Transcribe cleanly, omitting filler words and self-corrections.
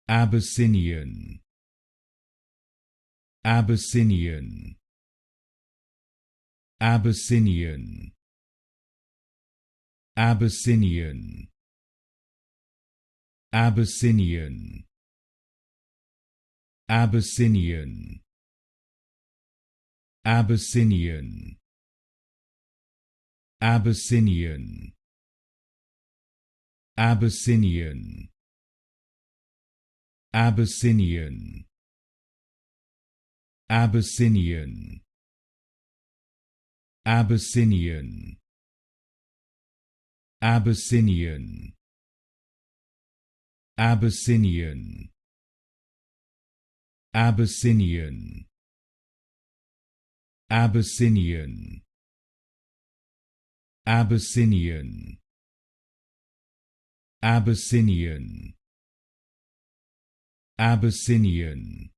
Abyssinian, Abyssinian, Abyssinian, Abyssinian, Abyssinian, Abyssinian, Abyssinian, Abyssinian, Abyssinian, Abyssinian, Abyssinian, Abyssinian, Abyssinian, Abyssinian, Abyssinian, Abyssinian, Abyssinian, Abyssinian, Abyssinian,